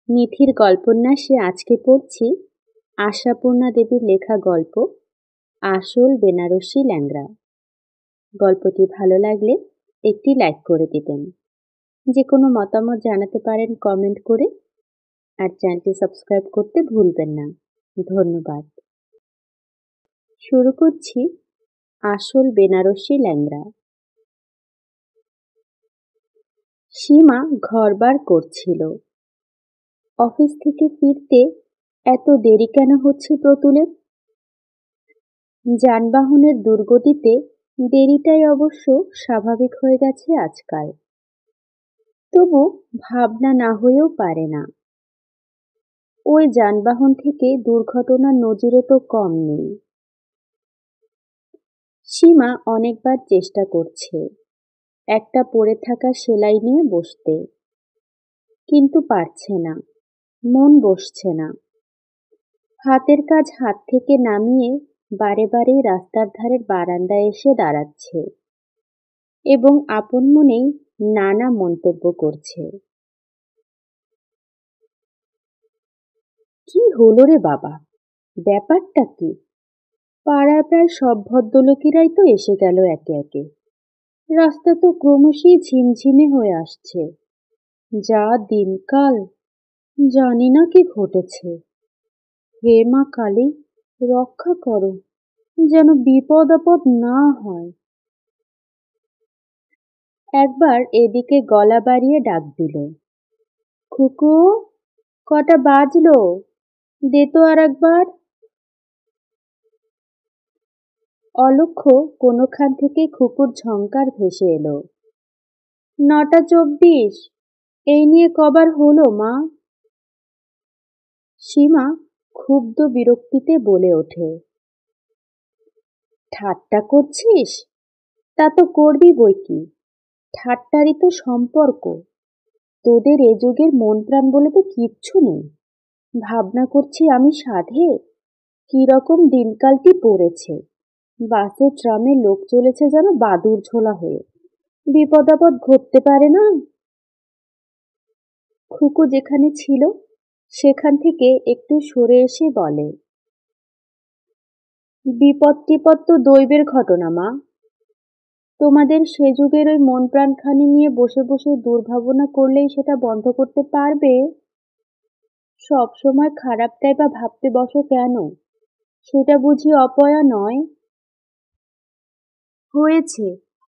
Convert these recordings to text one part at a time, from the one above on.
নিধির গল্পন্যাসে আজকে পড়ছি আশাপূর্ণা দেবীর লেখা গল্প আসল বেনারসি ল্যাংড়া। গল্পটি ভালো লাগলে একটি লাইক করে দিবেন। যে কোনো মতামত জানাতে পারেন কমেন্ট করে, আর চ্যানেলটি সাবস্ক্রাইব করতে ভুলবেন না। ধন্যবাদ। শুরু করছি আসল বেনারসি ল্যাংড়া। সীমা ঘরবার করছিল। অফিস থেকে ফিরতে এত দেরি কেন হচ্ছে প্রতুলের? যানবাহনের দুর্গতিতে দেরিটাই অবশ্য স্বাভাবিক হয়ে গেছে আজকাল। তবু ভাবনা না হয়েও পারে না। ওই যানবাহন থেকে দুর্ঘটনার নজিরও তো কম নেই। সীমা অনেকবার চেষ্টা করছে একটা পড়ে থাকা সেলাই নিয়ে বসতে, কিন্তু পারছে না, মন বসছে না। হাতের কাজ হাত থেকে নামিয়ে বারে বারেই রাস্তার ধারের বারান্দায় এসে দাঁড়াচ্ছে এবং আপন মনেই নানা মন্তব্য করছে। কি হলো রে বাবা, ব্যাপারটা কি? পাড়ার প্রায় সব ভদ্রলোকেরাই তো এসে গেল একে একে। রাস্তা তো ক্রমশই ঝিমঝিমে হয়ে আসছে। যা দিনকাল, জানি না কি ঘটেছে। হে মা কালী, রক্ষা করো, যেন বিপদ আপদ না হয়। একবার এদিকে গলা বাড়িয়ে ডাক দিল, খুকু, কটা বাজলো, দে তো আর একবার। অলক্ষ্য কোনোখান থেকে খুকুর ঝংকার ভেসে এলো, 9:24। এই নিয়ে কবার হলো মা? সীমা ক্ষুব্ধ বিরক্তিতে বলে ওঠে, ঠাট্টা করছিস? তা তো করবি বইকি, ঠাট্টারই তো সম্পর্ক। তোদের এ যুগের মন প্রাণ বলে তো কিচ্ছু নেই। ভাবনা করছি আমি সাধে কিরকম দিনকালটি পড়েছে। বাসে ট্রামে লোক চলেছে যেন বাদুড় ঝোলা হয়ে, বিপদ আপদ ঘটতে পারে না। খুকু যেখানে ছিল সেখান থেকে একটু সরে এসে বলে, বিপদ টিপদ তো দৈবের ঘটনা মা। তোমাদের সে যুগের ওই মন প্রাণখানি নিয়ে বসে বসে দুর্ভাবনা করলেই সেটা বন্ধ করতে পারবে? সব সময় খারাপটাই বা ভাবতে বসো কেন? সেটা বুঝি অপয়া নয়? হয়েছে,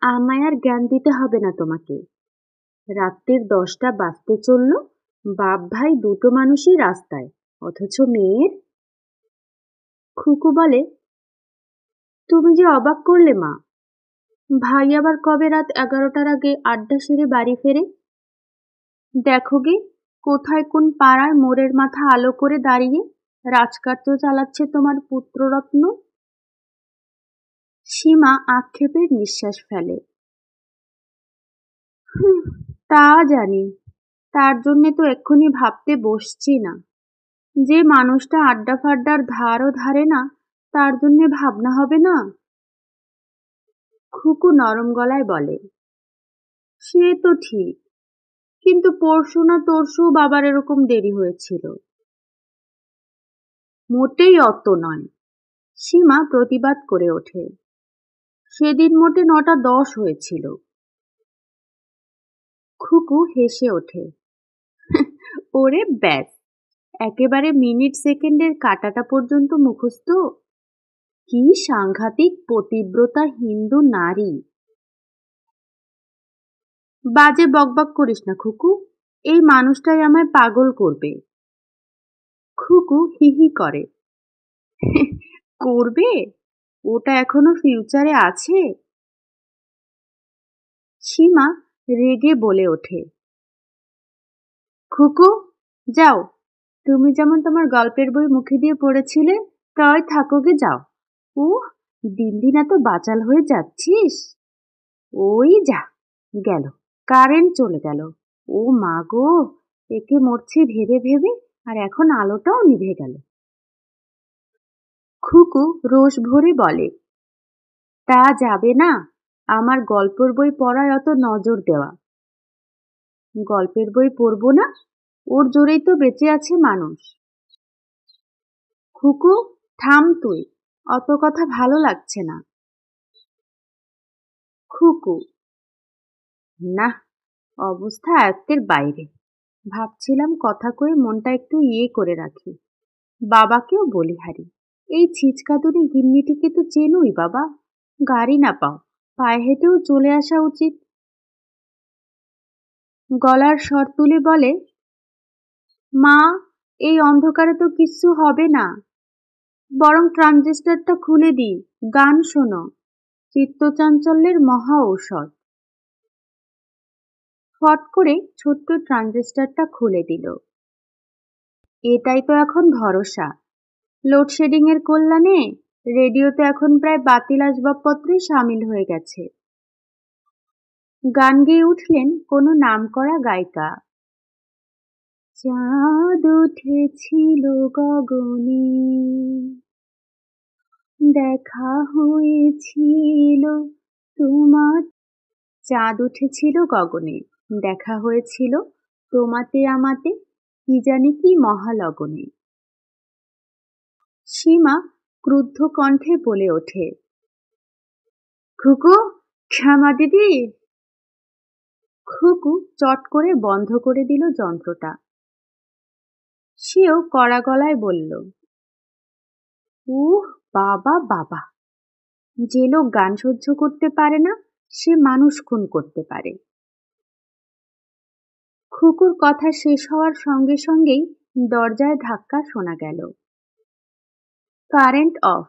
আমায় আর জ্ঞান দিতে হবে না তোমাকে। রাত্রির 10টা বাজতে চলল, বাপ ভাই দুটো মানুষই রাস্তায়, অথচ মেয়ের। খুকু বলে, তুমি যে অবাক করলে মা। ভাই আবার কবে রাত 11টার আগে আড্ডা সেরে বাড়ি ফেরে? দেখো গে, কোথায় কোন পাড়ায় মোড়ের মাথা আলো করে দাঁড়িয়ে রাজকার্য চালাচ্ছে তোমার পুত্ররত্ন। সীমা আক্ষেপের নিঃশ্বাস ফেলে, তা জানি, তার জন্যে তো এক্ষুনি ভাবতে বসছি না। যে মানুষটা আড্ডা ফাড্ডার ধারও ধারে না, তার জন্যে ভাবনা হবে না? খুকু নরম গলায় বলে, সে তো ঠিক, কিন্তু পরশু না তরশু বাবার এরকম দেরি হয়েছিল। মোটেই অত নয়, সীমা প্রতিবাদ করে ওঠে, সেদিন মোটে 9:10 হয়েছিল। খুকু হেসে ওঠে, ওরে ব্যাস, একেবারে মিনিট সেকেন্ডের কাটাটা পর্যন্ত মুখস্থ। কি সাংঘাতিক পতিব্রতা হিন্দু নারী। বাজে বকবক করিস না খুকু, এই মানুষটাই আমায় পাগল করবে। খুকু হিহি করে, করবে? ওটা এখনো ফিউচারে আছে। সীমা রেগে বলে ওঠে, খুকু, যাও, তুমি যেমন তোমার গল্পের বই মুখে দিয়ে পড়েছিলে তাই থাকোগে, যাও। দিন দিন এত বাচাল হয়ে যাচ্ছিস। ওই যা, গেল, কারেন্ট চলে গেল। ও মা গো, একে মরছি ভেবে ভেবে, আর এখন আলোটাও নিভে গেল। খুকু রোষ ভরে বলে, তা যাবে না, আমার গল্পের বই পড়ায় অত নজর দেওয়া। গল্পের বই পড়ব না? ওর জোরেই তো বেঁচে আছে মানুষ। খুকু, থাম তুই, অত কথা ভালো লাগছে না। খুকু, না, অবস্থা আয়ত্তের বাইরে। ভাবছিলাম কথা কয়ে মনটা একটু করে রাখি, বাবাকেও বলি হারি। এই ছিচকাতুনি গিন্নিটিকে তো চেনোই বাবা, গাড়ি না পাও, পায়ে হেঁটেও চলে আসা উচিত। গলার স্বর তুলে বলে, মা, এই অন্ধকারে তো কিচ্ছু হবে না, বরং ট্রানজিস্টরটা খুলে দিই, গান শোনো, চিত্তচাঞ্চল্যের মহা ঔষধ। ফট করে ছোট্ট ট্রানজিস্টরটা খুলে দিল। এটাই তো এখন ভরসা। লোডশেডিং এর কল্যাণে রেডিও তো এখন প্রায় বাতিল আসবাবপত্রে সামিল হয়ে গেছে। গান গেয়ে উঠলেন কোনো নামকরা গায়িকা। চাঁদ উঠেছিল গগনে, দেখা হয়েছিল তোমার। চাঁদ উঠেছিল গগনে, দেখা হয়েছিল তোমাতে আমাতে, কি জানি কি মহালগনে। সীমা ক্রুদ্ধ কণ্ঠে বলে ওঠে, খুকু, ক্ষমা দিদি। খুকু চট করে বন্ধ করে দিল যন্ত্রটা। সেও কড়া গলায় বলল, উহ, বাবা বাবা, যে লোক গান সহ্য করতে পারে না সে মানুষ খুন করতে পারে। খুকুর কথা শেষ হওয়ার সঙ্গে সঙ্গেই দরজায় ধাক্কা শোনা গেল। কারেন্ট অফ,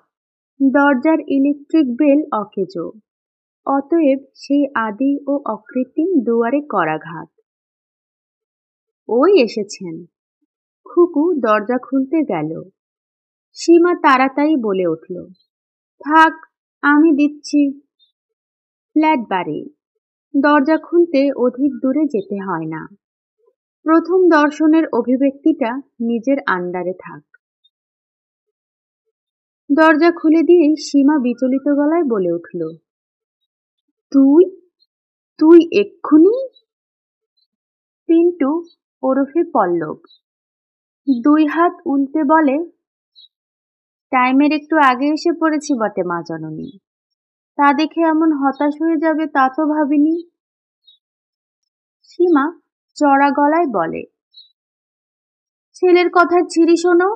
দরজার ইলেকট্রিক বেল অকেজো, অতএব সেই আদি ও অকৃত্রিম দুয়ারে করাঘাত। ওই এসেছেন। খুকু দরজা খুলতে গেল। সীমা তাড়াতাড়ি বলে উঠল, থাক, আমি দিচ্ছি। ফ্ল্যাট বাড়ি, দরজা খুলতে অধিক দূরে যেতে হয় না। প্রথম দর্শনের অভিব্যক্তিটা নিজের আন্ডারে থাক। দরজা খুলে দিয়েই সীমা বিচলিত গলায় বলে উঠল, তুই তুই এক্ষুনি? পিন্টু ওরফে পল্লব দুই হাত উল্টে বলে, টাইমের একটু আগে এসে পড়েছি বটে মা জননী, তা দেখে এমন হতাশ হয়ে যাবে তা তো ভাবিনি। সীমা চড়া গলায় বলে, ছেলের কথার ছিরি শোনো,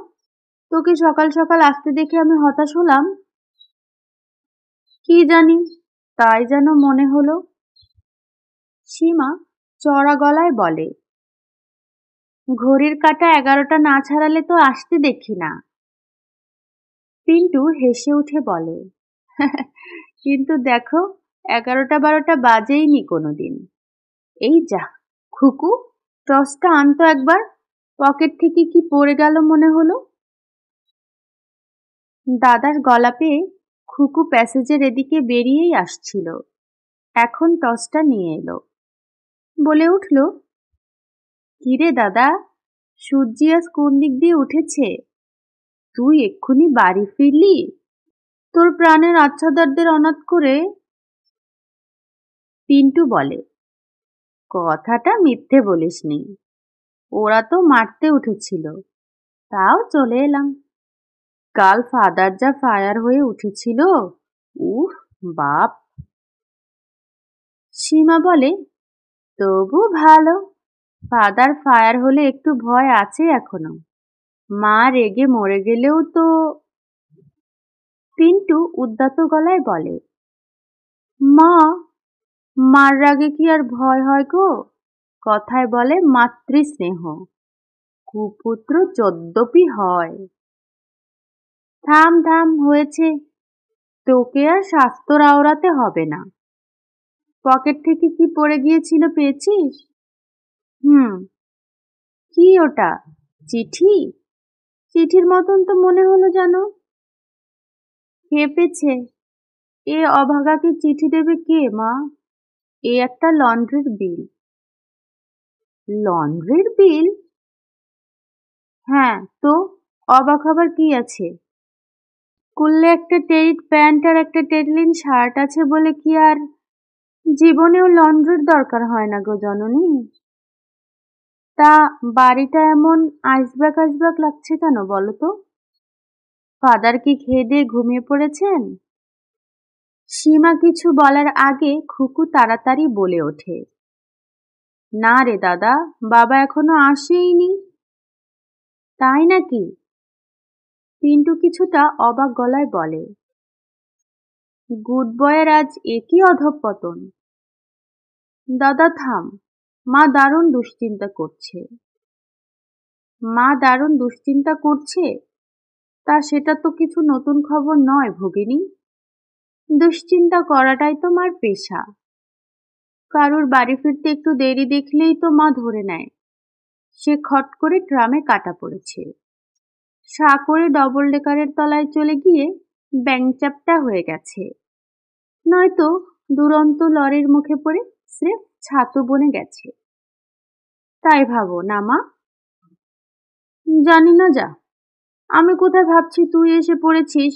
তোকে সকাল সকাল আসতে দেখে আমি হতাশ হলাম? কি জানি, তাই যেন মনে হলো। সীমা চড়া গলায় বলে, ঘড়ির কাঁটা 11টা না ছাড়ালে তো আসতে দেখি না। পিন্টু হেসে উঠে বলে, কিন্তু দেখো, 11টা 12টা বাজেইনি কোনোদিন। এই যা, খুকু, টর্চটা আনতো একবার, পকেট থেকে কি পড়ে গেল মনে হলো। দাদার গলা পেয়ে খুকু প্যাসেজের এদিকে বেরিয়েই আসছিল, এখন টর্চটা নিয়ে এলো। বলে উঠল, কিরে দাদা, সূর্যি আজ কোন দিক দিয়ে উঠেছে? তুই এক্ষুনি বাড়ি ফিরলি তোর প্রাণের আচ্ছাদারদের অনাথ করে? পিন্টু বলে, কথাটা মিথ্যে বলিসনি, ওরা তো মারতে উঠেছিল, তাও চলে এলাম। কাল ফাদার যা ফায়ার হয়ে উঠেছিল, উফ বাপ। সীমা বলে, তবু ভালো, ফাদার ফায়ার হলে একটু ভয় আছে এখনো, মা রেগে মরে গেলেও তো। পিন্টু উদ্যত গলায় বলে, মা, মার রাগে কি আর ভয় হয় গো? কথায় বলে মাতৃস্নেহ, কুপুত্র যদ্যপি হয়। থাম থাম, হয়েছে, তোকে আর শাস্তর আওড়াতে হবে না। পকেট থেকে কি পড়ে গিয়েছিল পেয়েছিস? কি ওটা? চিঠি? চিঠির মতন তো মনে হলো যেন। খেপেছে, এ অভাগাকে চিঠি দেবে কে মা? এ একটা লন্ড্রির বিল। লন্ড্রির বিল? হ্যাঁ তো, অবাক হবার কি আছে? স্কুলে একটা টেরিট প্যান্ট আর একটা টেরিলিন শার্ট আছে বলে কি আর জীবনেও লন্ড্রির দরকার হয় না গো জননী? তা বাড়িটা এমন আইসবাক আইসবাক লাগছে কেন বলো তো? ফাদার কি খেয়ে দিয়ে ঘুমিয়ে পড়েছেন? সীমা কিছু বলার আগে খুকু তাড়াতাড়ি বলে ওঠে, না রে দাদা, বাবা এখনো আসেইনি। তাই নাকি? পিন্টু কিছুটা অবাক গলায় বলে, গুড বয়ের আজ একই অধঃপতন। দাদা থাম, মা দারুণ দুশ্চিন্তা করছে। মা দারুণ দুশ্চিন্তা করছে? তা সেটা তো কিছু নতুন খবর নয় ভগিনী। দুশ্চিন্তা করাটাই তো মার পেশা। কারুর বাড়ি ফিরতে একটু দেরি দেখলেই তো মা ধরে নেয় সে খট করে ট্রামে কাটা পড়েছে, সা করে ডবল ডেকারের তলায় চলে গিয়ে ব্যাংচাপটা হয়ে গেছে, নয়তো দুরন্ত লরির মুখে পড়ে স্রেফ ছাতু বনে গেছে। তাই ভাবো না মা? জানি না, যা। আমি কোথায় ভাবছি তুই এসে পড়েছিস,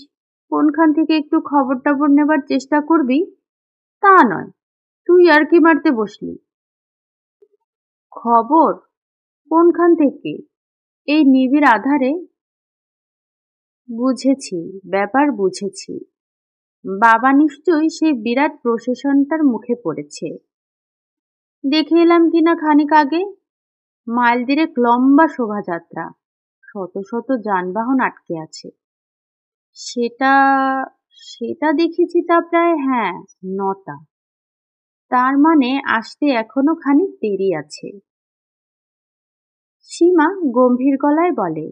কোনখান থেকে একটু খবর টবর নেবার চেষ্টা করবি, তা নয়, তুই আর কি মারতে বসলি। খবর? কোনখান থেকে? এই নিবিড় আধারে? বুঝেছি, ব্যাপার বুঝেছি। বাবা নিশ্চয়ই সেই বিরাট প্রসেশনটার মুখে পড়েছে। দেখে এলাম কিনা খানিক আগে, মাইল দেড়েক লম্বা শোভাযাত্রা, শত শত যানবাহন আটকে আছে। সেটা সেটা দেখেছি, তা প্রায় 9টা। তার মানে আসতে এখনো খানিক দেরি আছে। সীমা গম্ভীর গলায় বলে,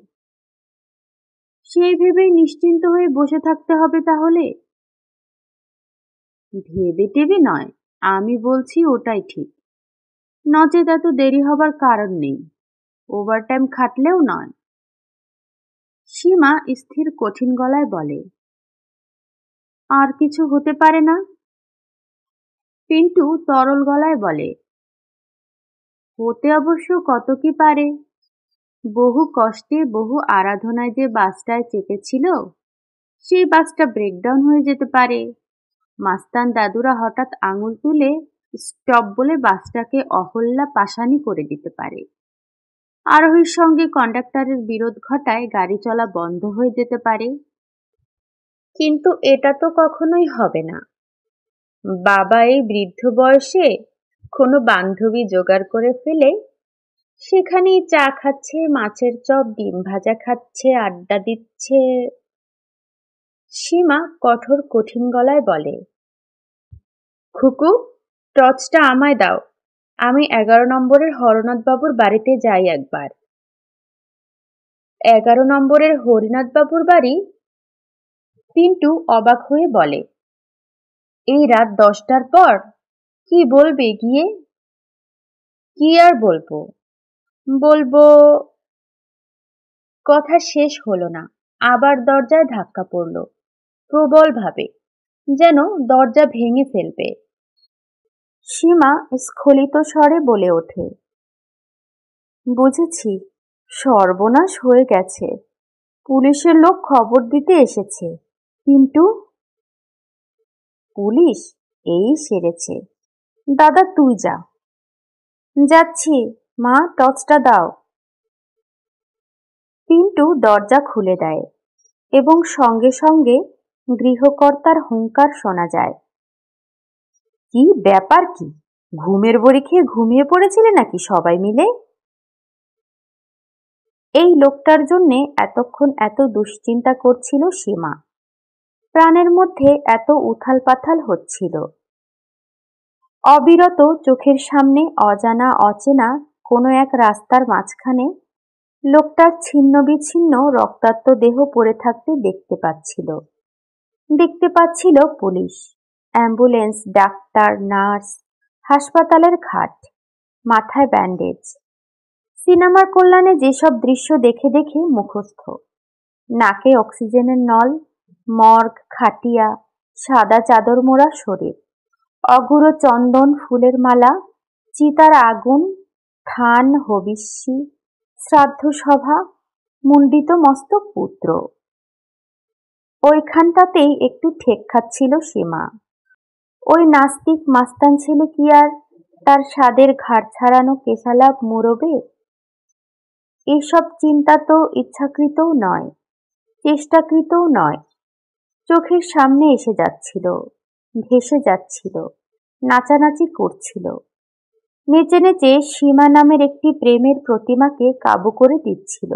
সেই ভেবেই নিশ্চিন্ত হয়ে বসে থাকতে হবে তাহলে? ভেবে টেবে নয়, আমি বলছি ওটাই ঠিক। নচেত এত দেরি হবার কারণ নেই, ওভারটাইম খাটলেও নয়। সীমা স্থির কঠিন গলায় বলে, আর কিছু হতে পারে না? পিন্টু তরল গলায় বলে, হতে অবশ্য কত কি পারে। বহু কষ্টে বহু আরাধনায় যে বাসটায় চেপেছিল, সেই বাসটা ব্রেকডাউন হয়ে যেতে পারে। মাস্তান দাদুরা হঠাৎ আঙুল তুলে স্টপ বলে বাসটাকে অহল্যা পাশানি করে দিতে পারে। আরোহীর সঙ্গে কন্ডাক্টরের বিরোধ ঘটায় গাড়ি চলা বন্ধ হয়ে যেতে পারে। কিন্তু এটা তো কখনোই হবে না। বাবা এই বৃদ্ধ বয়সে কোনো বান্ধবী জোগাড় করে ফেলে সেখানেই চা খাচ্ছে, মাছের চপ ডিম ভাজা খাচ্ছে, আড্ডা দিচ্ছে। সীমা কঠোর কঠিন গলায় বলে, খুকু, টর্চটা আমায় দাও, আমি 11 নম্বরের হরনাথ বাবুর বাড়িতে যাই একবার। 11 নম্বরের হরিনাথ বাবুর বাড়ি? পিন্টু অবাক হয়ে বলে, এই রাত 10টার পর? কি বলবে গিয়ে? কি আর বলবো? বলবো। কথা শেষ হলো না, আবার দরজায় ধাক্কা পড়ল প্রবল ভাবে, যেন দরজা ভেঙে ফেলবে। সীমা স্খলিত স্বরে বলে ওঠে, বুঝেছি, সর্বনাশ হয়ে গেছে, পুলিশের লোক খবর দিতে এসেছে। কিন্তু পুলিশ এই সেরেছে। দাদা তুই যা। যাচ্ছি মা, টর্চটা দাও। পিন্টু দরজা খুলে দেয় এবং সঙ্গে সঙ্গে গৃহকর্তার হুঙ্কার শোনা যায়, কি ব্যাপার, কি ঘুমের বড়ি খেয়ে ঘুমিয়ে পড়েছিলে নাকি সবাই মিলে? এই লোকটার জন্যে এতক্ষণ এত দুশ্চিন্তা করছিল সীমা, প্রাণের মধ্যে এত উথাল পাথাল হচ্ছিল। অবিরত চোখের সামনে অজানা অচেনা কোনো এক রাস্তার মাঝখানে লোকটার ছিন্ন বিচ্ছিন্ন রক্তাক্ত দেহ পড়ে থাকতে দেখতে পাচ্ছিল পুলিশ, অ্যাম্বুলেন্স, ডাক্তার, নার্স, হাসপাতালের খাট, মাথায় ব্যান্ডেজ। সিনেমার কল্যাণে যেসব দৃশ্য দেখে দেখে মুখস্থ, নাকে অক্সিজেনের নল, মর্গ, খাটিয়া, সাদা চাদর মোড়া শরীর, অগুরো চন্দন ফুলের মালা, চিতার আগুন, থান, হবিষ্যি, শ্রাদ্ধ সভা, মুন্ডিত মস্তক পুত্র। ওইখানটাতেই একটু ঠেক খাচ্ছিল সীমা। ওই নাস্তিক মাস্তান ছেলে কি আর তার স্বাদের ঘাড় ছাড়ানো কেশালাপ মুরবে? এসব চিন্তা তো ইচ্ছাকৃতও নয়, চেষ্টাকৃতও নয়, চোখের সামনে এসে যাচ্ছিল, ভেসে যাচ্ছিল, নাচানাচি করছিল। নেচে নেচে সীমা নামের একটি প্রেমের প্রতিমাকে কাবু করে দিচ্ছিল,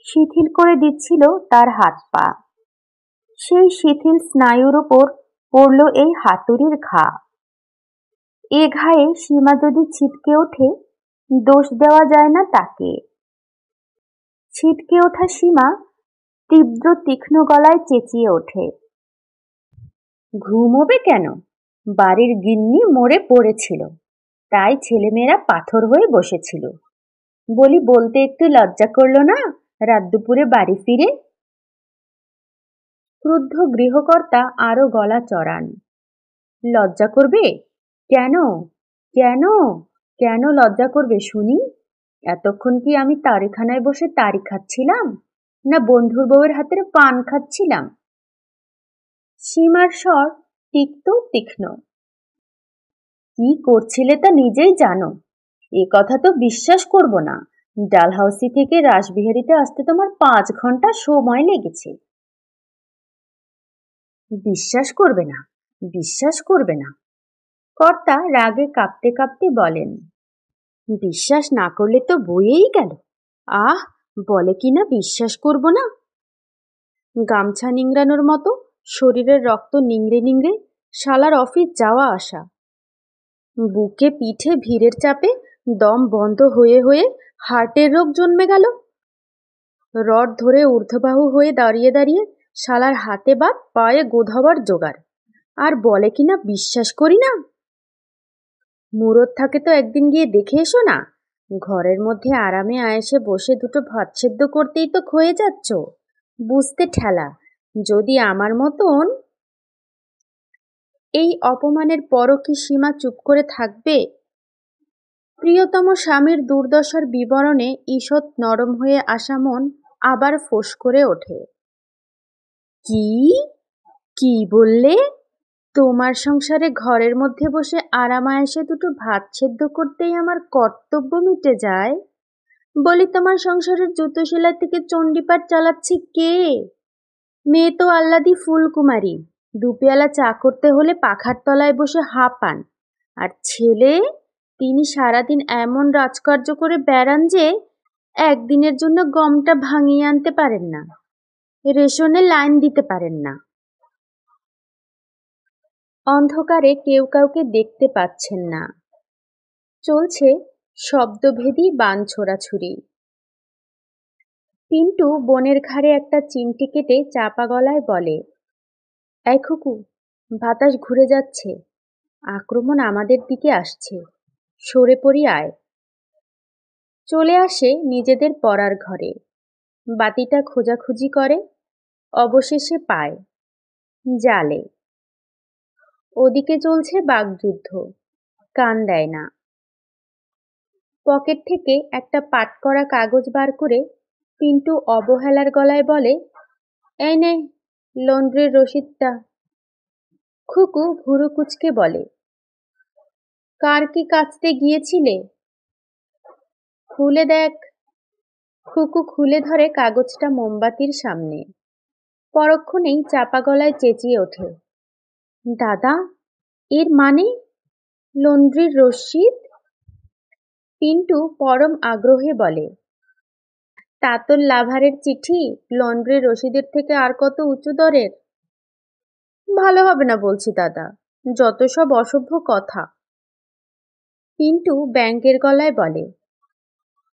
শিথিল করে দিচ্ছিল তার হাত পা। সেই শিথিল স্নায়ুর ওপর পড়ল এই হাতুড়ির ঘা। এ ঘায়ে সীমা যদি ছিটকে ওঠে, দোষ দেওয়া যায় না তাকে। ছিটকে ওঠা সীমা তীব্র তীক্ষ্ণ গলায় চেঁচিয়ে ওঠে, ঘুমোবে কেন? বাড়ির গিন্নি মরে পড়েছিল, তাই ছেলেমেয়েরা পাথর হয়ে বসেছিল। বলতে একটু লজ্জা করল না রাত দুপুরে বাড়ি ফিরে? ক্রুদ্ধ গৃহকর্তা আরো গলা চড়ান, লজ্জা করবে? কেন কেন কেন লজ্জা করবে শুনি? এতক্ষণ কি আমি তারিখানায় বসে তারি খাচ্ছিলাম, না বন্ধুর বউয়ের হাতের পান খাচ্ছিলাম? সীমার স্বর তিক্ত তীক্ষ্ণ। কি করছিলে তা নিজেই জানো। এ কথা তো বিশ্বাস করব না, ডালহাউসি থেকে রাসবিহারীতে আসতে তোমার 5 ঘন্টা সময় লেগেছে। বিশ্বাস করবে না, বিশ্বাস করবে না, কর্তা রাগে কাঁপতে কাঁপতে বলেন। বিশ্বাস না করলে তো বইয়েই গেল। আহ, বলে কি না বিশ্বাস করব না? গামছা নিংড়ানোর মতো শরীরের রক্ত নিংড়ে নিংড়ে শালার অফিস যাওয়া আসা, বুকে পিঠে ভিড়ের চাপে দম বন্ধ হয়ে হয়ে হার্টের রোগ জন্মে গেল। রড ধরে ঊর্ধ্ববাহু হয়ে দাঁড়িয়ে দাঁড়িয়ে শালার হাতে বাত পায়ে গোধাবার জোগাড়, আর বলে কিনা বিশ্বাস করি না। মুরদ থাকে তো একদিন গিয়ে দেখে এসো না। ঘরের মধ্যে আরামে আয়েসে বসে দুটো ভাত সেদ্ধ করতেই তো ক্ষয়ে যাচ্ছ, বুঝতে ঠেলা। যদি আমার মতন। এই অপমানের পরও কি সীমা চুপ করে থাকবে? প্রিয়তম স্বামীর দুর্দশার বিবরণে ঈষৎ নরম হয়ে আসা মন আবার ফোঁস করে ওঠে। কি কি বললে? তোমার সংসারে ঘরের মধ্যে বসে আরাম আয়েসে দুটো ভাত সেদ্ধ করতেই আমার কর্তব্য মিটে যায়? বলি, তোমার সংসারের জুতো সেলাই থেকে চণ্ডীপাঠ চালাচ্ছে কে? মেয়ে তো আহ্লাদি ফুলকুমারী, দুপেয়ালা চা করতে হলে পাখার তলায় বসে হাঁপান। আর ছেলে, তিনি সারাদিন এমন রাজকার্য করে বেড়ান যে একদিনের জন্য গমটা ভাঙিয়ে আনতে পারেন না, রেশনে লাইন দিতে পারেন না। অন্ধকারে কেউ কাউকে দেখতে পাচ্ছেন না। চলছে শব্দভেদী বান ছোড়াছুড়ি। পিন্টু বনের ঘাড়ে একটা চিমটি কেটে চাপা গলায় বলে, এই খুকু, বাতাস ঘুরে যাচ্ছে, আক্রমণ আমাদের দিকে আসছে, সরে পড়ি আয়। চলে আসে নিজেদের পড়ার ঘরে, বাতিটা খোঁজাখুঁজি করে, অবশেষে পায়, জালে। ওদিকে চলছে বাগযুদ্ধ, কান দেয় না। পকেট থেকে একটা পাট করা কাগজ বার করে পিন্টু অবহেলার গলায় বলে, এই নে লন্ড্রির রসিদটা। খুকু ভুরু কুচকে বলে, কার কি কাচতে গিয়েছিলে? খুলে দেখ। খুকু খুলে ধরে কাগজটা মোমবাতির সামনে। পরক্ষণেই চাপা গলায় চেঁচিয়ে ওঠে, দাদা, এর মানে লন্ড্রির রসিদ? পিন্টু পরম আগ্রহে বলে, তা তোর লাভারের চিঠি লন্ড্রির রসিদের থেকে আর কত উঁচু দরের? ভালো হবে না বলছি দাদা, যত সব অসভ্য কথা। পিন্টু ব্যাংকের গলায় বলে,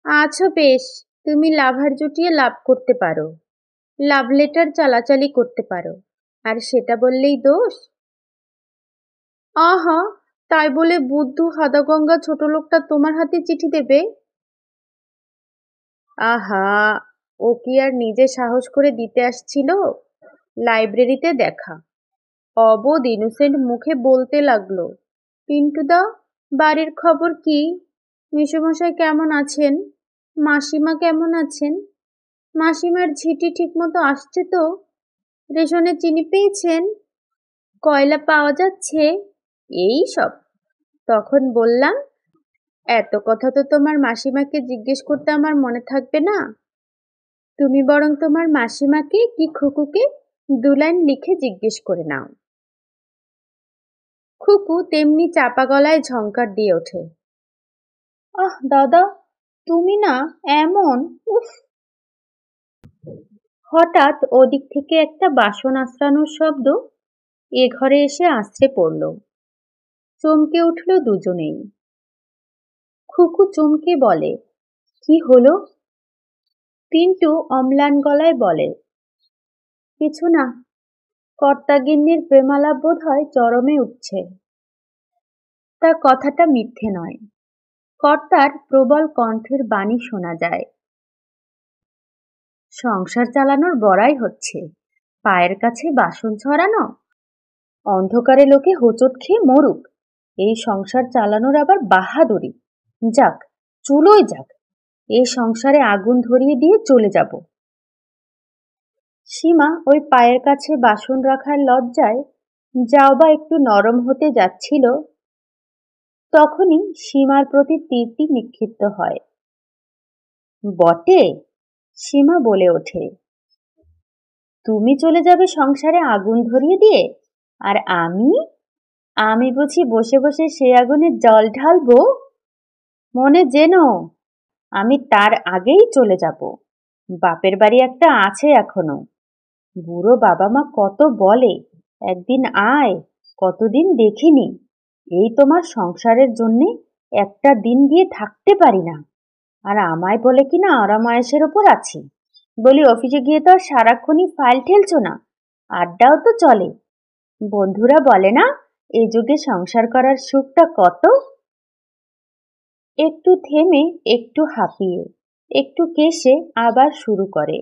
আচ্ছা বেশ, তুমি লাভার জুটিয়ে লাভ করতে পারো, লাভ লেটার চালাচালি করতে পারো, আর সেটা বললেই দোষ? আহা, তাই বলে বুদ্ধু হাদাগঙ্গা ছোট লোকটা তোমার হাতে চিঠি দেবে? আহা, ও কি আর নিজে সাহস করে দিতে আসছিল? লাইব্রেরিতে দেখা। অবোধ ইনোসেন্ট মুখে বলতে লাগলো, পিন্টুদা, বাড়ির খবর কি? মেসোমশাই কেমন আছেন? মাসিমা কেমন আছেন? মাসিমার ঝিটি ঠিকমতো আসছে তো? রেশনে চিনি পেয়েছেন? কয়লা পাওয়া যাচ্ছে? এই সব। তখন বললাম, এত কথা তো তোমার মাসিমাকে জিজ্ঞেস করতে আমার মনে থাকবে না। তুমি বরং তোমার মাসিমাকে কি খুকুকে 2 লাইন লিখে জিজ্ঞেস করে নাও। খুকু তেমনি চাপা গলায় ঝংকার দিয়ে ওঠে, আহ দাদা, তুমি না এমন, উফ। হঠাৎ ওদিক থেকে একটা বাসন আঁচড়ানোর শব্দ এ ঘরে এসে আছড়ে পড়ল। চমকে উঠল দুজনেই। খুকু চমকে বলে, কি হলো? পিন্টু অম্লান গলায় বলে, কিছু না, কর্তাগিন্নির প্রেমালাপ বোধ হয় চরমে উঠছে। তা কথাটা মিথ্যে নয়, কর্তার প্রবল কণ্ঠের বাণী শোনা যায়। সংসার চালানোর বড়াই হচ্ছে, পায়ের কাছে বাসন ছড়ানো, অন্ধকারে লোকে হোঁচট খেয়ে মরুক, এই সংসার চালানোর আবার বাহাদুরি। যাক, চুলোই যাক, এই সংসারে আগুন ধরিয়ে দিয়ে চলে যাব। সীমা ওই পায়ের কাছে বাসন রাখার লজ্জায় যাও বা একটু নরম হতে যাচ্ছিল, তখনই সীমার প্রতি তীরটি নিক্ষিপ্ত হয়। বটে, সীমা বলে ওঠে, তুমি চলে যাবে সংসারে আগুন ধরিয়ে দিয়ে, আর আমি আমি বুঝি বসে বসে সে আগুনে জল ঢালবো? মনে যেন আমি তার আগেই চলে যাব। বাপের বাড়ি একটা আছে এখনো। বুড়ো বাবা মা কত বলে, একদিন আয়, কতদিন দেখিনি, এই তোমার সংসারের জন্যে একটা দিন দিয়ে থাকতে পারি না। আর আমায় বলে কিনা আরামায়েশের ওপর আছি। বলি, অফিসে গিয়ে তো আর সারাক্ষণই ফাইল ঠেলছো না, আড্ডাও তো চলে। বন্ধুরা বলে না, এই যুগে সংসার করার সুখটা কত। একটু থেমে, একটু হাঁপিয়ে, একটু কেশে আবার শুরু করে,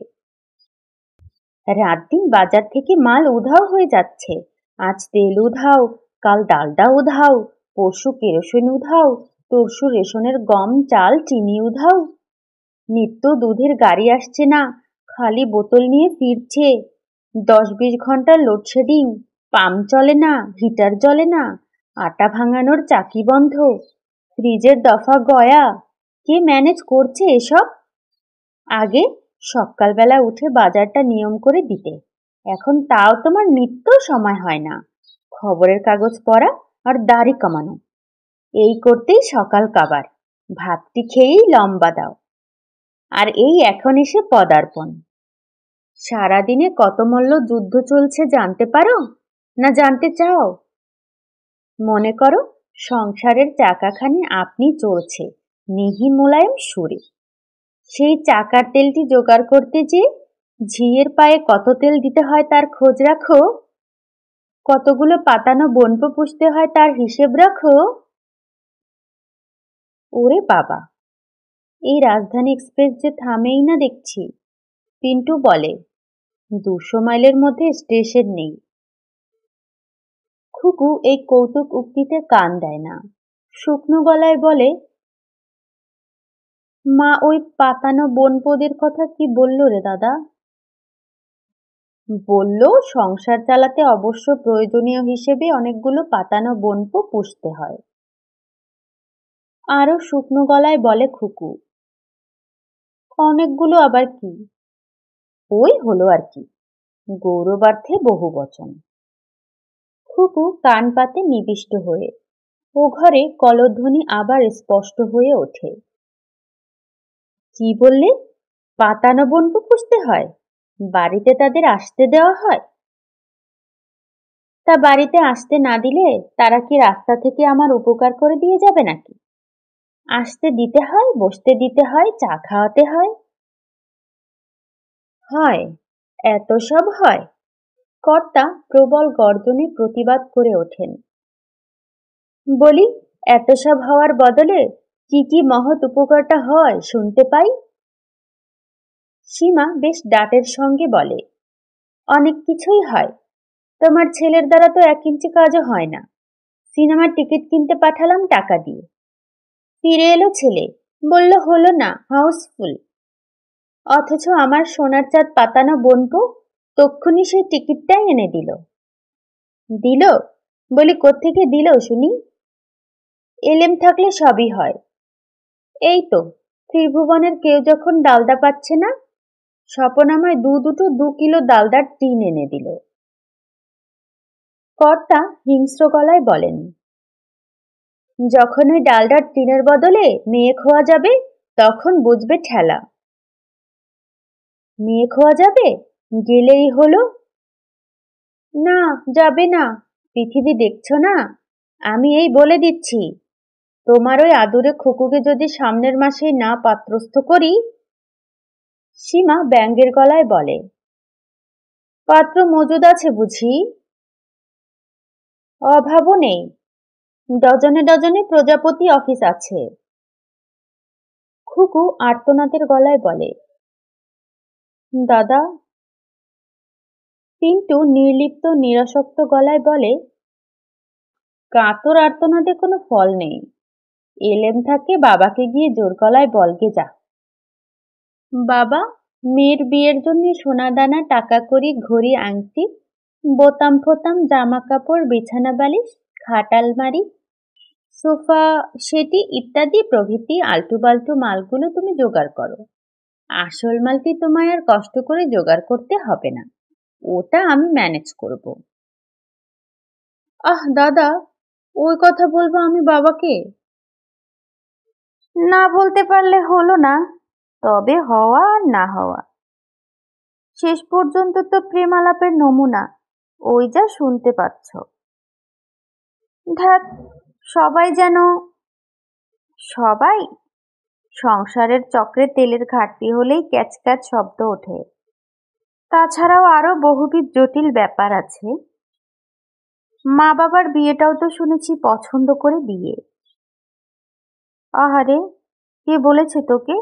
রাত দিন বাজার থেকে মাল উধাও হয়ে যাচ্ছে। আজ তেল উধাও, কাল ডালডা উধাও, পরশু কেরোসিন উধাও, তরশু রেশনের গম চাল চিনি উধাও। নিত্য দুধের গাড়ি আসছে না, খালি বোতল নিয়ে ফিরছে। 10-20 ঘন্টার লোডশেডিং, পাম্প চলে না, হিটার জ্বলে না, আটা ভাঙানোর চাকি বন্ধ, ফ্রিজের দফা গয়া। কে ম্যানেজ করছে এসব? আগে সকালবেলা উঠে বাজারটা নিয়ম করে দিতে, এখন তাও তোমার নিত্য সময় হয় না। খবরের কাগজ পড়া আর দাড়ি কামানো, এই করতেই সকাল কাবার। ভাতটি খেয়েই লম্বা দাও, আর এই এখন এসে পদার্পণ। সারাদিনে কত মল্ল যুদ্ধ চলছে জানতে পারো, না জানতে চাও? মনে করো সংসারের চাকাখানি আপনি চলছে মিহি মোলায়েম সুরে। সেই চাকার তেলটি জোগাড় করতে যে ঝিয়ের পায়ে কত তেল দিতে হয় তার খোঁজ রাখো, কতগুলো পাতানো বনপো পুষতে হয় তার হিসেব রাখো। ওরে বাবা, এই রাজধানী এক্সপ্রেস যে থামেই না দেখছি। পিন্টু বলে, 200 মাইলের মধ্যে স্টেশন নেই। খুকু এই কৌতুক উক্তিতে কান দেয় না, শুকনো গলায় বলে, মা ওই পাতানো বনপোদের কথা কি বলল রে দাদা? বলল, সংসার চালাতে অবশ্য প্রয়োজনীয় হিসেবে অনেকগুলো পাতানো বনপো পুষতে হয়। আরো শুকনো গলায় বলে খুকু, অনেকগুলো আবার কি? ওই হলো আর কি, গৌরবার্থে বহু বচন। খুকু কান পাতে নিবিষ্ট হয়ে, ও ঘরে কলধ্বনি আবার স্পষ্ট হয়ে ওঠে। কি বললে? পাতানো বনপো পুষতে হয়? বাড়িতে তাদের আসতে দেওয়া হয়? তা বাড়িতে আসতে না দিলে তারা কি রাস্তা থেকে আমার উপকার করে দিয়ে যাবে নাকি? আসতে দিতে হয়, বসতে দিতে হয়, চা খাওয়াতে হয়। হয়, এত সব হয়? কর্তা প্রবল গর্জনে প্রতিবাদ করে ওঠেন। বলি, এত সব হওয়ার বদলে কি কি মহৎ উপকারটা হয় শুনতে পাই। সীমা বেশ ডাটের সঙ্গে বলে, অনেক কিছুই হয়। তোমার ছেলের দ্বারা তো 1 ইঞ্চি কাজও হয় না। সিনেমার টিকিট কিনতে পাঠালাম টাকা দিয়ে, ফিরে এলো ছেলে, বলল হলো না, হাউসফুল। অথচ আমার সোনার চাঁদ পাতানো বনপো তক্ষুনি সেই টিকিটটাই এনে দিল। দিল? বলি, কোত্থেকে দিল শুনি? এলেম থাকলে সবই হয়। এই তো, ত্রিভুবনের কেউ যখন ডালদা পাচ্ছে না, স্বপন আমায় দুটো 2 কিলো ডালদার টিন এনে দিল। কর্তা হিংস্র গলায় বলেন, যখন ওই ডালডার টিনের বদলে মেয়ে খোয়া যাবে তখন বুঝবে ঠেলা। মেয়ে খোয়া যাবে? গেলেই হলো। না, যাবে না। পৃথিবী দেখছো না? আমি এই বলে দিচ্ছি, তোমার ওই আদুরে খুকুকে যদি সামনের মাসেই না পাত্রস্থ করি। সীমা ব্যঙ্গের গলায় বলে, পাত্র মজুদ আছে বুঝি? অভাবও নেই, ডজনে ডজনে প্রজাপতি অফিস আছে। খুকু আর্তনাদের গলায় বলে, দাদা। পিন্টু নির্লিপ্ত নিরাসক্ত গলায় বলে, কাতর আর্তনাদে কোনো ফল নেই। এলেম থাকে বাবাকে গিয়ে জোর গলায় বলগে যা। বাবা, মেয়ের বিয়ের জন্য সোনাদানা, টাকা কড়ি, ঘড়ি, আংটি, বোতাম ফোতাম, জামা কাপড়, বিছানা বালিশ, খাট আলমারি, সোফা সেটি ইত্যাদি প্রভৃতি আলটু পাল্টু মালগুলো তুমি জোগাড় করো। আসল মালটি তোমায় আর কষ্ট করে জোগাড় করতে হবে না, ওটা আমি ম্যানেজ করব। আহ দাদা, ওই কথা বলবো আমি বাবাকে? না বলতে পারলে হলো না, তবে হওয়া আর না হওয়া শেষ পর্যন্ত তো প্রেমালাপের নমুনা, ওই যা শুনতে পাচ্ছ। ধ্যাত, সবাই যেন সবাই সংসারের চক্রে তেলের ঘাটতি হলেই ক্যাচ ক্যাচ শব্দ ওঠে। তাছাড়াও আরো বহুবিধ জটিল ব্যাপার আছে। মা বাবার বিয়েটাও তো শুনেছি পছন্দ করে বিয়ে। আহারে, কে বলেছে তোকে?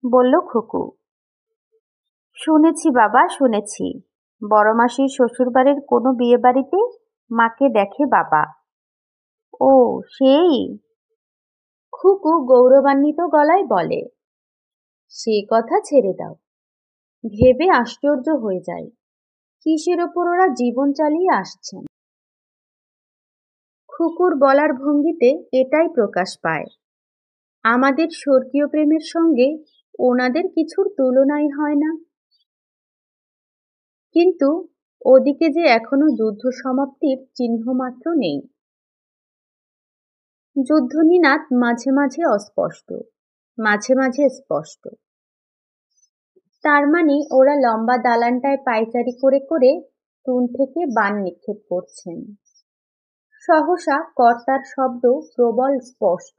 বলল খুকু। শুনেছি বাবা, শুনেছি। বড় মাসির শ্বশুরবাড়ির কোনো বিয়ে বাড়িতে মাকে দেখে বাবা। ও সেই? খুকু গৌরবান্বিত গলায় বলে, সে কথা ছেড়ে দাও। ভেবে আশ্চর্য হয়ে যায়, কিসের ওপর ওরা জীবন চালিয়ে আসছেন। খুকুর বলার ভঙ্গিতে এটাই প্রকাশ পায়, আমাদের স্বর্গীয় প্রেমের সঙ্গে ওনাদের কিছুর তুলনাই হয় না। কিন্তু ওদিকে যে এখনো যুদ্ধ সমাপ্তির চিহ্নমাত্র নেই। যুদ্ধনীনাদ মাঝে মাঝে অস্পষ্ট, মাঝে মাঝে স্পষ্ট। তার মানে ওরা লম্বা দালানটায় পায়চারি করে করে টুন থেকে বান নিক্ষেপ করছেন। সহসা কর্তার শব্দ প্রবল স্পষ্ট,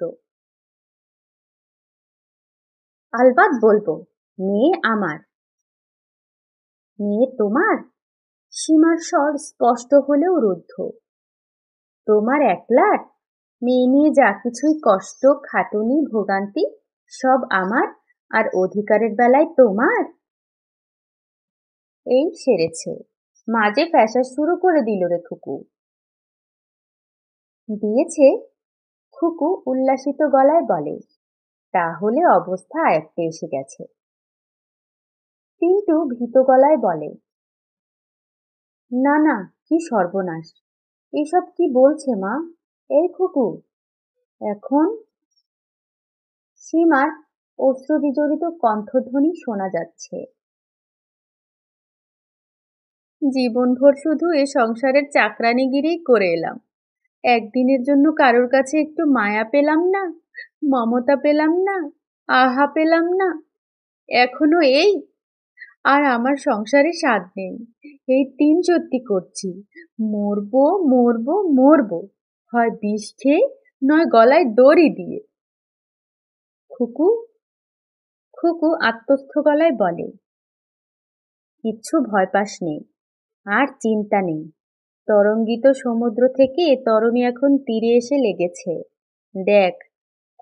আলবাত বলবো, মেয়ে আমার। মেয়ে তোমার? সীমার স্বর স্পষ্ট হলেও রুদ্ধ। তোমার একলার? মেয়ে নিয়ে যা কিছুই কষ্ট, খাটুনি, ভোগান্তি সব আমার, আর অধিকারের বেলায় তোমার? এই সেরেছে, মাঝে ফ্যাশা শুরু করে দিল রে খুকু। দিয়েছে? খুকু উল্লাসিত গলায় বলে, তাহলে অবস্থা আয়ত্তে এসে গেছে। কিন্তু ভীত গলায় বলে, না না, কি সর্বনাশ, এসব কি বলছে মা? এই খুকু, এখন? সীমার অশ্রুবিজড়িত কণ্ঠধ্বনি শোনা যাচ্ছে, জীবনভর শুধু এ সংসারের চাকরানিগিরিই করে এলাম, একদিনের জন্য কারোর কাছে একটু মায়া পেলাম না, মমতা পেলাম না, আহা পেলাম না। এখনো এই? আর আমার সংসারে স্বাদ নেই, এই 3 করছি, মরবো মরবো মরবো, হয় বিষ খেয়ে নয় গলায় দড়ি দিয়ে। খুকু, খুকু আত্মস্থ গলায় বলে, কিচ্ছু ভয় পাস নেই, আর চিন্তা নেই। তরঙ্গিত সমুদ্র থেকে তরণী এখন তীরে এসে লেগেছে। দেখ,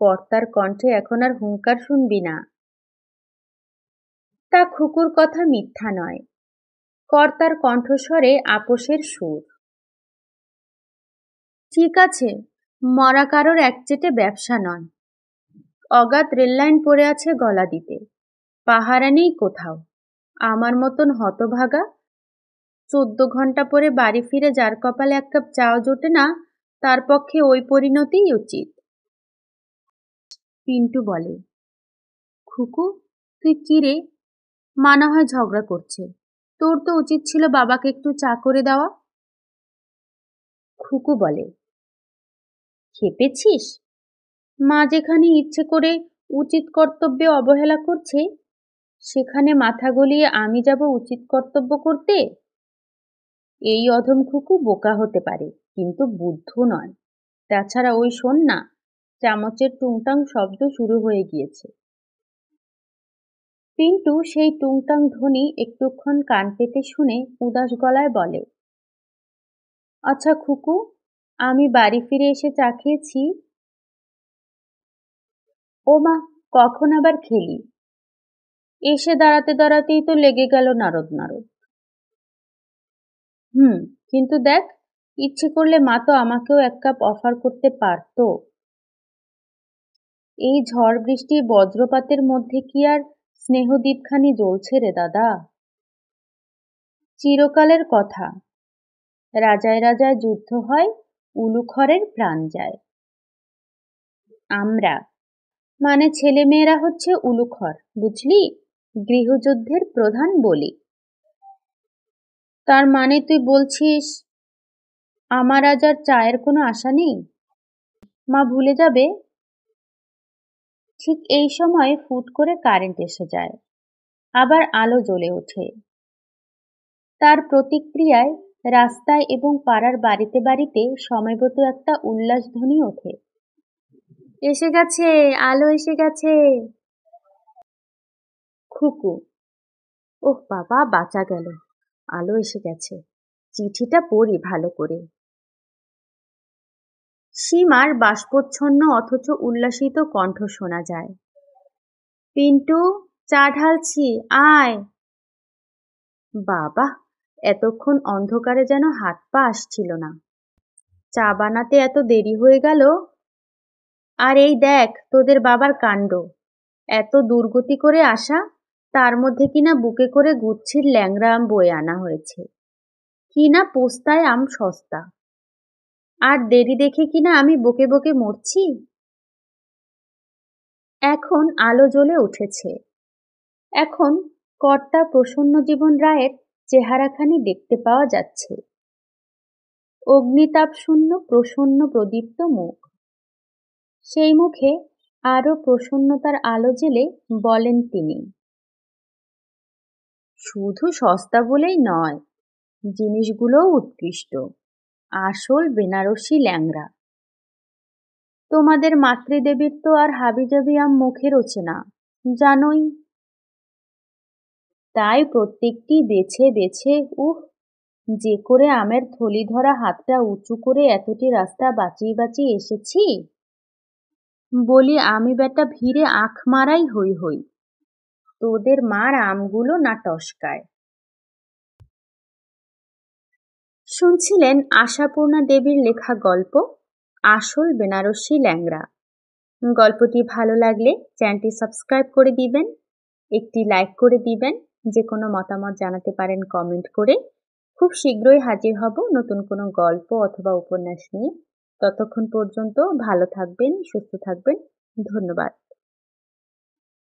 কর্তার কণ্ঠে এখন আর হুঙ্কার শুনবি না। তা খুকুর কথা মিথ্যা নয়, কর্তার কণ্ঠস্বরে আপোষের সুর। ঠিক আছে, মরা কারোর একচেটে ব্যবসা নয়। অগাধ রেললাইন পড়ে আছে গলা দিতে, পাহারা নেই কোথাও। আমার মতন হতভাগা 14 ঘন্টা পরে বাড়ি ফিরে যার কপালে 1 কাপ চাও জোটে না, তার পক্ষে ওই পরিণতিই উচিত। পিন্টু বলে, খুকু তুই কি রে? মা না হয় ঝগড়া করছে, তোর তো উচিত ছিল বাবাকে একটু চা করে দেওয়া। খুকু বলে, খেপেছিস? মা যেখানে ইচ্ছে করে উচিত কর্তব্যে অবহেলা করছে, সেখানে মাথা গলিয়ে আমি যাব উচিত কর্তব্য করতে? এই অধম খুকু বোকা হতে পারে, কিন্তু বুদ্ধ নয়। তাছাড়া ওই শোন না, চামচের টুংটাং শব্দ শুরু হয়ে গিয়েছে। পিন্টু সেই টুংটাং ধ্বনি একটুক্ষণ কান পেতে শুনে উদাস গলায় বলে, আচ্ছা খুকু, আমি বাড়ি ফিরে এসে চা খেয়েছি। ও মা, কখন আবার খেলি? এসে দাঁড়াতে দাঁড়াতেই তো লেগে গেল নারদ নারদ। কিন্তু দেখ, ইচ্ছে করলে মা তো আমাকেও এক কাপ অফার করতে পারতো। এই ঝড় বৃষ্টি বজ্রপাতের মধ্যে কি আর স্নেহদীপখানি জ্বলছে রে দাদা? চিরকালের কথা, রাজায় রাজায় যুদ্ধ হয়, উলুখড়ের প্রাণ যায়। আমরা মানে ছেলেমেয়েরা হচ্ছে উলুখড়, বুঝলি? গৃহযুদ্ধের প্রধান বলি। তার মানে তুই বলছিস আমার আজ আর চায়ের কোনো আশা নেই? মা ভুলে যাবে? ঠিক এই সময় ফুট করে কারেন্ট এসে যায়, আবার আলো জ্বলে ওঠে। তার প্রতিক্রিয়ায় রাস্তায় এবং পাড়ার বাড়িতে বাড়িতে সময়মতো একটা উল্লাসধ্বনি ওঠে, এসে গেছে, আলো এসে গেছে। খুকু, ওহ বাবা, বাঁচা গেল, আলো এসে গেছে, চিঠিটা পড়ি ভালো করে। সীমার বাষ্পচ্ছন্ন অথচ উল্লাসিত কণ্ঠ শোনা যায়, পিন্টু, চা ঢালছি, আয়। বাবা, এতক্ষণ অন্ধকারে যেন হাত পা আসছিল না। চা বানাতে এত দেরি হয়ে গেল। আর এই দেখ তোদের বাবার কাণ্ড, এত দুর্গতি করে আসা, তার মধ্যে কিনা বুকে করে গুচ্ছির ল্যাংড়া আম বয়ে আনা হয়েছে। কিনা পোস্তায় আম সস্তা, আর দেরি দেখে কিনা আমি বকে বকে মরছি। এখন আলো জ্বলে উঠেছে, এখন কর্তা প্রসন্নজীবন রায়ের চেহারাখানি দেখতে পাওয়া যাচ্ছে। অগ্নিতাপশূন্য প্রসন্ন প্রদীপ্ত মুখ, সেই মুখে আরো প্রসন্নতার আলো জেলে বলেন তিনি, শুধু সস্তা বলেই নয়, জিনিসগুলোও উৎকৃষ্ট, আসল বেনারসি ল্যাংড়া। তোমাদের মাতৃদেবীর তো আর হাবিজাবি আম মুখে রোচে না, জানোই। তাই প্রত্যেকটি বেছে বেছে যে করে আমের থলি ধরা হাতটা উঁচু করে এতটি রাস্তা বাঁচিয়ে বাঁচিয়ে এসেছি। বলি আমি বেটা ভিড়ে আখ মারাই হই হই, তোদের মার আমগুলো না টসকায়। শুনছিলেন আশাপূর্ণা দেবীর লেখা গল্প আসল বেনারসি ল্যাংড়া। গল্পটি ভালো লাগলে চ্যানেলটি সাবস্ক্রাইব করে দিবেন, একটি লাইক করে দিবেন, যে কোনো মতামত জানাতে পারেন কমেন্ট করে। খুব শীঘ্রই হাজির হব নতুন কোনো গল্প অথবা উপন্যাস নিয়ে। ততক্ষণ পর্যন্ত ভালো থাকবেন, সুস্থ থাকবেন। ধন্যবাদ।